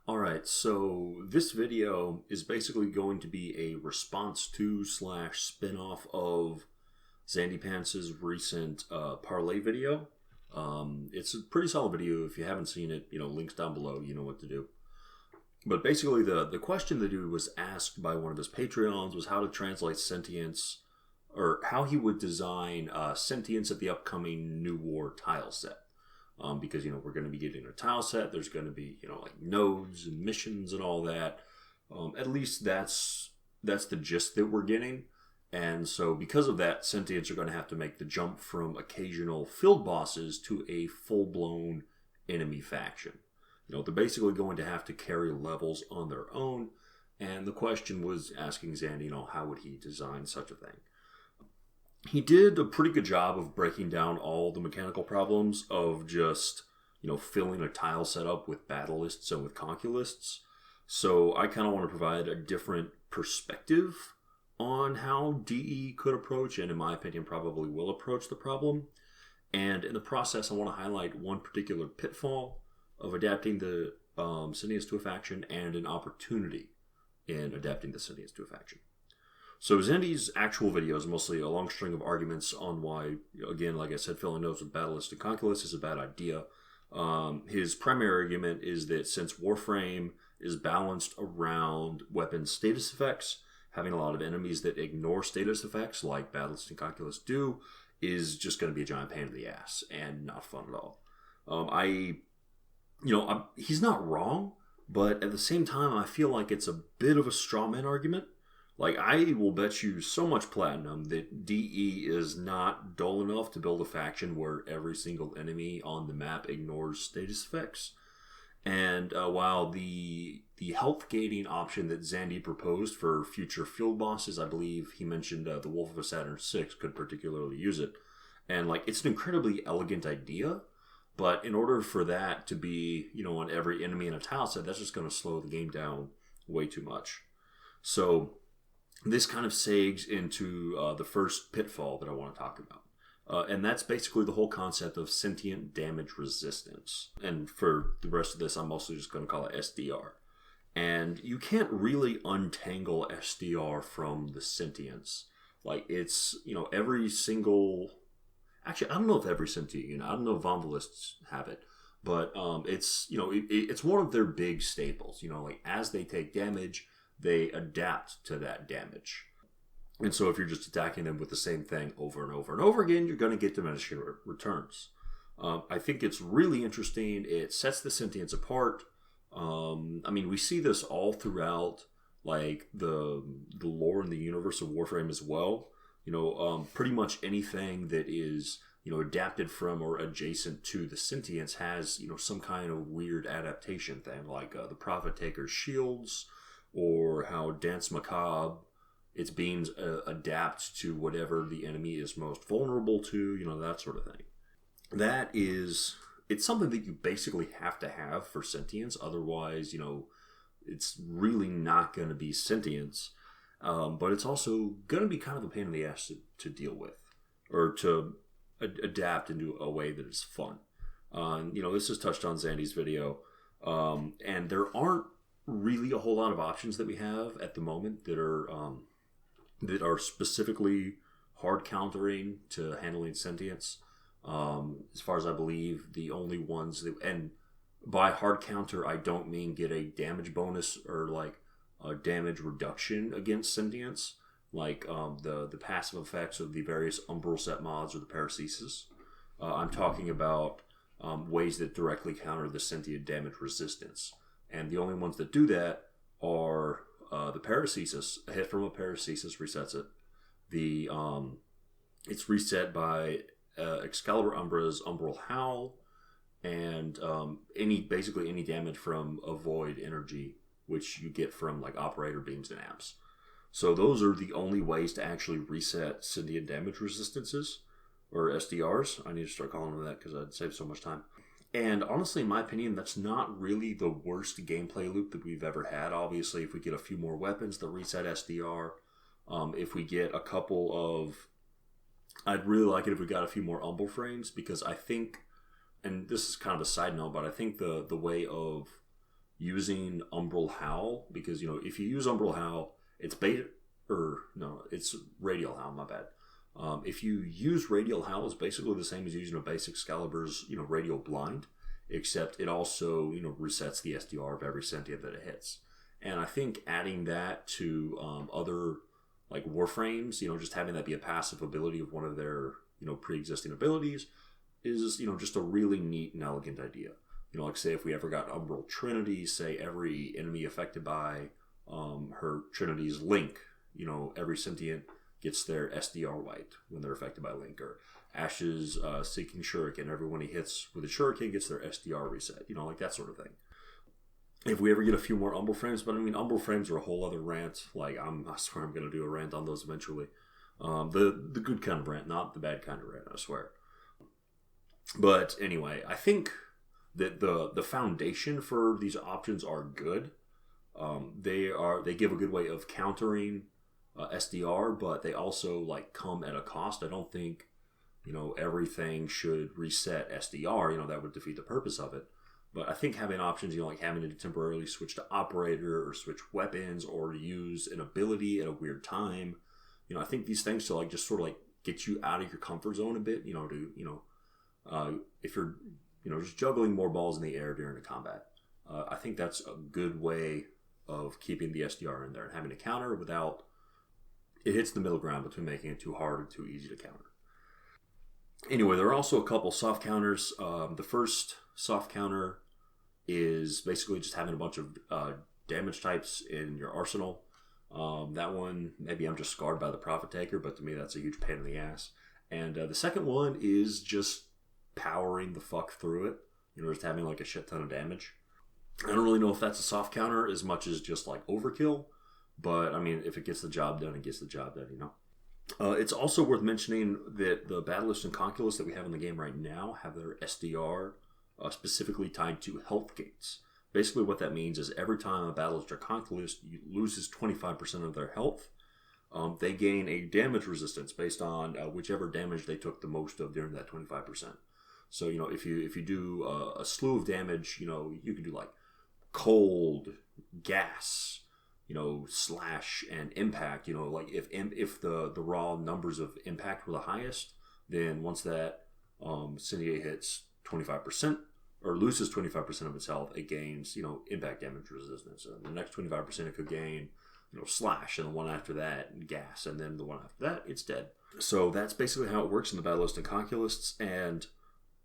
Alright, so this video is basically going to be a response to slash spin-off of XandyPants' recent Parley video. It's a pretty solid video. If you haven't seen it, links down below, you know what to do. But basically the question the dude was asked by one of his Patreons was how to translate Sentients, or how he would design Sentients at the upcoming New War Tileset. Because we're going to be getting a tile set. There's going to be like nodes and missions and all that. At least that's the gist that we're getting. And so because of that, Sentients are going to have to make the jump from occasional field bosses to a full-blown enemy faction. They're basically going to have to carry levels on their own. And the question was asking Xandy, how would he design such a thing? He did a pretty good job of breaking down all the mechanical problems of just, filling a tile setup with battle lists and with conquilists. So I kind of want to provide a different perspective on how DE could approach, and in my opinion probably will approach, the problem. And in the process, I want to highlight one particular pitfall of adapting the Sentients to a faction and an opportunity in adapting the Sentients to a faction. So Xandy's actual video is mostly a long string of arguments on why, again, like I said, filling nodes with battlelist and conquilist is a bad idea. His primary argument is that since Warframe is balanced around weapon status effects, having a lot of enemies that ignore status effects, like battlelist and conquilist do, is just going to be a giant pain in the ass and not fun at all. He's not wrong, but at the same time, I feel like it's a bit of a straw man argument. Like, I will bet you so much platinum that DE is not dull enough to build a faction where every single enemy on the map ignores status effects. And while the health gating option that Xandy proposed for future field bosses, I believe he mentioned the Wolf of a Saturn 6 could particularly use it. And, it's an incredibly elegant idea, but in order for that to be, on every enemy in a tile set, that's just going to slow the game down way too much. So this kind of segs into the first pitfall that I want to talk about. And that's basically the whole concept of sentient damage resistance. And for the rest of this, I'm mostly just going to call it SDR. And you can't really untangle SDR from the sentience. It's, every single... Actually, I don't know if every sentient unit, I don't know if Vonvalists have it. But it's, it's one of their big staples. As they take damage, they adapt to that damage. And so if you're just attacking them with the same thing over and over and over again, you're going to get diminishing returns. I think it's really interesting. It sets the sentience apart. We see this all throughout the lore and the universe of Warframe as well. Pretty much anything that is adapted from or adjacent to the sentience has some kind of weird adaptation thing, like the Prophet Taker's shields, or how Dance Macabre, its beams adapt to whatever the enemy is most vulnerable to, that sort of thing. It's something that you basically have to have for sentience, otherwise, it's really not going to be sentience, but it's also going to be kind of a pain in the ass to deal with, or to adapt into a way that is fun. This is touched on Xandy's video, and there aren't really a whole lot of options that we have at the moment that are specifically hard countering to handling sentience. As far as I believe, the only ones that, and by hard counter I don't mean get a damage bonus or a damage reduction against sentience, the passive effects of the various Umbral set mods or the Paracesis. I'm talking about ways that directly counter the sentient damage resistance. And the only ones that do that are the Paracesis. A hit from a Paracesis resets it. It's reset by Excalibur Umbra's Umbral Howl, and basically any damage from a Void energy, which you get from Operator Beams and Amps. So those are the only ways to actually reset sentient damage resistances, or SDRs. I need to start calling them that because I'd save so much time. And honestly, in my opinion, that's not really the worst gameplay loop that we've ever had. Obviously, if we get a few more weapons, the reset SDR. If we get a couple of... I'd really like it if we got a few more Umbral frames, because I think, and this is kind of a side note, but I think the way of using Umbral Howl, because, you know, if you use Umbral Howl, it's it's Radial Howl, my bad. If you use Radial Howl, it's basically the same as using a basic Excalibur's, you know, Radial Blind, except it also, you know, resets the SDR of every sentient that it hits. And I think adding that to other, like, Warframes, you know, just having that be a passive ability of one of their, you know, pre-existing abilities is, you know, just a really neat and elegant idea. You know, like, say if we ever got Umbral Trinity, say every enemy affected by her Trinity's Link, you know, every sentient gets their SDR wiped when they're affected by Link, or Ash's Seeking Shuriken, everyone he hits with a Shuriken gets their SDR reset, you know, like that sort of thing. If we ever get a few more Umbral Frames, but I mean, Umbral Frames are a whole other rant. Like, I swear I'm going to do a rant on those eventually. The good kind of rant, not the bad kind of rant, I swear. But anyway, I think that the foundation for these options are good. They give a good way of countering SDR, but they also, like, come at a cost. I don't think, you know, everything should reset SDR. You know, that would defeat the purpose of it. But I think having options, you know, like having to temporarily switch to Operator or switch weapons or use an ability at a weird time, you know, I think these things to, like, just sort of, like, get you out of your comfort zone a bit, you know, to, you know, if you're, you know, just juggling more balls in the air during the combat. I think that's a good way of keeping the SDR in there and having to counter without it hits the middle ground between making it too hard or too easy to counter. Anyway, there are also a couple soft counters. The first soft counter is basically just having a bunch of damage types in your arsenal. That one, maybe I'm just scarred by the Profit Taker, but to me that's a huge pain in the ass. And the second one is just powering the fuck through it. You know, just having, like, a shit ton of damage. I don't really know if that's a soft counter as much as just, like, overkill. But, I mean, if it gets the job done, it gets the job done, you know. It's also worth mentioning that the Battlist and Conculus that we have in the game right now have their SDR specifically tied to health gates. Basically what that means is every time a Battlist or Conculus loses 25% of their health, they gain a damage resistance based on whichever damage they took the most of during that 25%. So, you know, if you do a slew of damage, you know, you can do, like, cold, gas, you know, slash, and impact. You know, like, if the raw numbers of impact were the highest, then once that syndicate hits 25% or loses 25% of its health, it gains, you know, impact damage resistance. And the next 25% it could gain, you know, slash, and the one after that, gas, and then the one after that, it's dead. So that's basically how it works in the Battlist and Conculists. And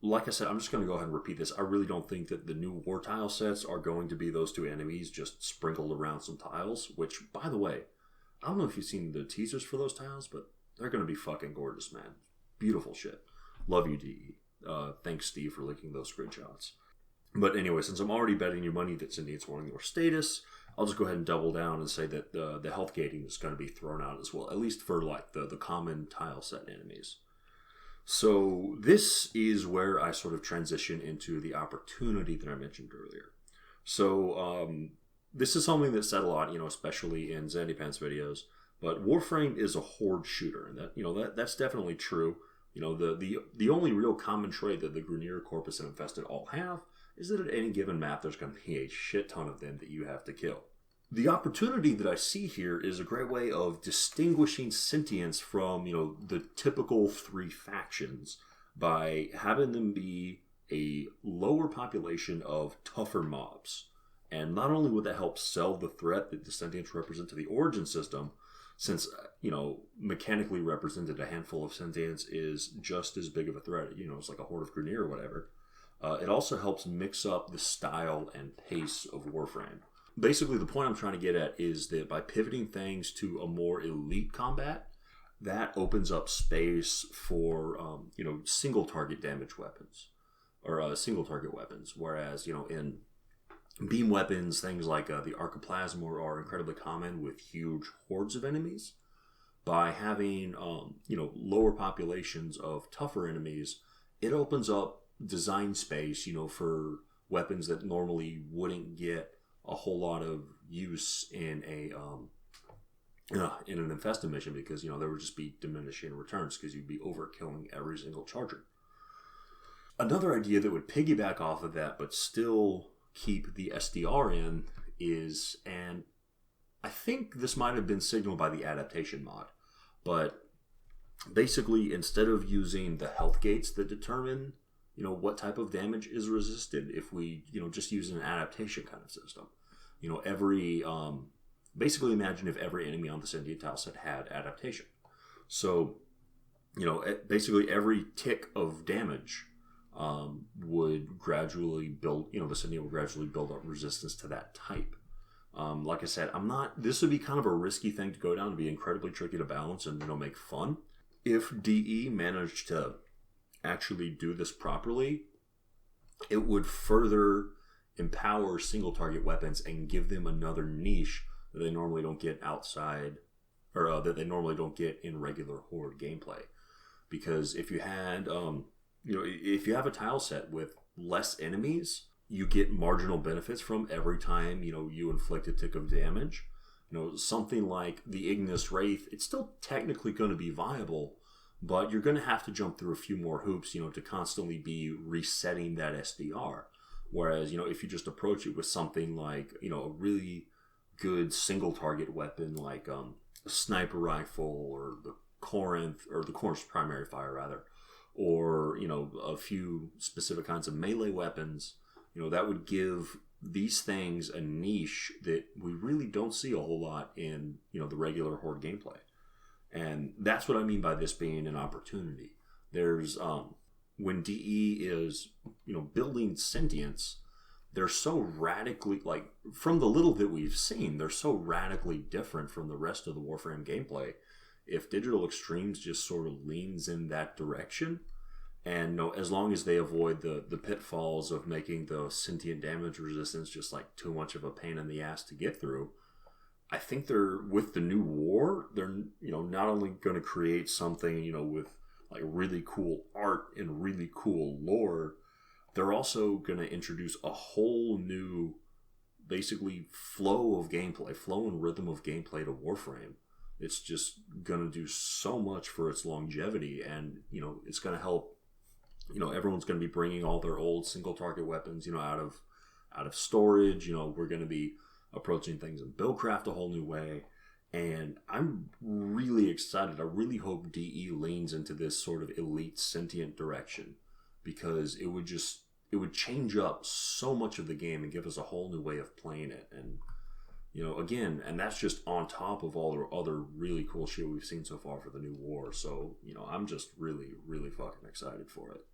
like I said, I'm just going to go ahead and repeat this. I really don't think that the new war tile sets are going to be those two enemies just sprinkled around some tiles, which, by the way, I don't know if you've seen the teasers for those tiles, but they're going to be fucking gorgeous, man. Beautiful shit. Love you, DE. Thanks, Steve, for linking those screenshots. But anyway, since I'm already betting you money that Sentients wanting more status, I'll just go ahead and double down and say that the health gating is going to be thrown out as well, at least for, like, the common tile set enemies. So this is where I sort of transition into the opportunity that I mentioned earlier. So this is something that's said a lot, you know, especially in XandyPants videos. But Warframe is a horde shooter, and that, you know, that's definitely true. You know, the only real common trait that the Grenier, Corpus, and Infested all have is that at any given map there's going to be a shit ton of them that you have to kill. The opportunity that I see here is a great way of distinguishing Sentients from, you know, the typical three factions by having them be a lower population of tougher mobs. And not only would that help sell the threat that the Sentients represent to the Origin system, since, you know, mechanically represented a handful of Sentients is just as big of a threat, you know, it's like a horde of Grenier or whatever, it also helps mix up the style and pace of Warframe. Basically, the point I'm trying to get at is that by pivoting things to a more elite combat, that opens up space for, you know, single target damage weapons, or single target weapons. Whereas, you know, in beam weapons, things like the Archiplasma are incredibly common with huge hordes of enemies. By having, you know, lower populations of tougher enemies, it opens up design space, you know, for weapons that normally wouldn't get a whole lot of use in an infested mission, because, you know, there would just be diminishing returns because you'd be overkilling every single charger. Another idea that would piggyback off of that, but still keep the SDR in is, and I think this might have been signaled by the adaptation mod, but basically instead of using the health gates that determine, what type of damage is resisted, if we, just use an adaptation kind of system, every, basically imagine if every enemy on the Sentient Tileset had adaptation. So, basically every tick of damage would gradually build, the Sentient will gradually build up resistance to that type. Like I said, this would be kind of a risky thing to go down, to be incredibly tricky to balance and, make fun. If DE managed to actually do this properly, it would further empower single target weapons and give them another niche that they normally don't get outside, or that they normally don't get in regular Horde gameplay. Because if you had, if you have a tile set with less enemies, you get marginal benefits from every time, you inflict a tick of damage. Something like the Ignis Wraith, it's still technically going to be viable, but you're going to have to jump through a few more hoops, to constantly be resetting that SDR. Whereas, if you just approach it with something like, a really good single target weapon like a sniper rifle or the Corinth's primary fire rather, or, a few specific kinds of melee weapons, that would give these things a niche that we really don't see a whole lot in, the regular Horde gameplay. And that's what I mean by this being an opportunity. There's, when DE is, building Sentients, they're so radically, like, from the little that we've seen, they're so radically different from the rest of the Warframe gameplay. If Digital Extremes just sort of leans in that direction, and as long as they avoid the pitfalls of making the sentient damage resistance just like too much of a pain in the ass to get through, I think they're, with the new war, they're, not only going to create something, with like really cool art and really cool lore, they're also going to introduce a whole new, basically, flow and rhythm of gameplay to Warframe. It's just going to do so much for its longevity, and, it's going to help, everyone's going to be bringing all their old single target weapons, out of storage. We're going to be approaching things in Buildcraft a whole new way, and I'm really excited. I really hope DE leans into this sort of elite sentient direction, because it would change up so much of the game and give us a whole new way of playing it. And again, and that's just on top of all the other really cool shit we've seen so far for the new war. So I'm just really, really fucking excited for it.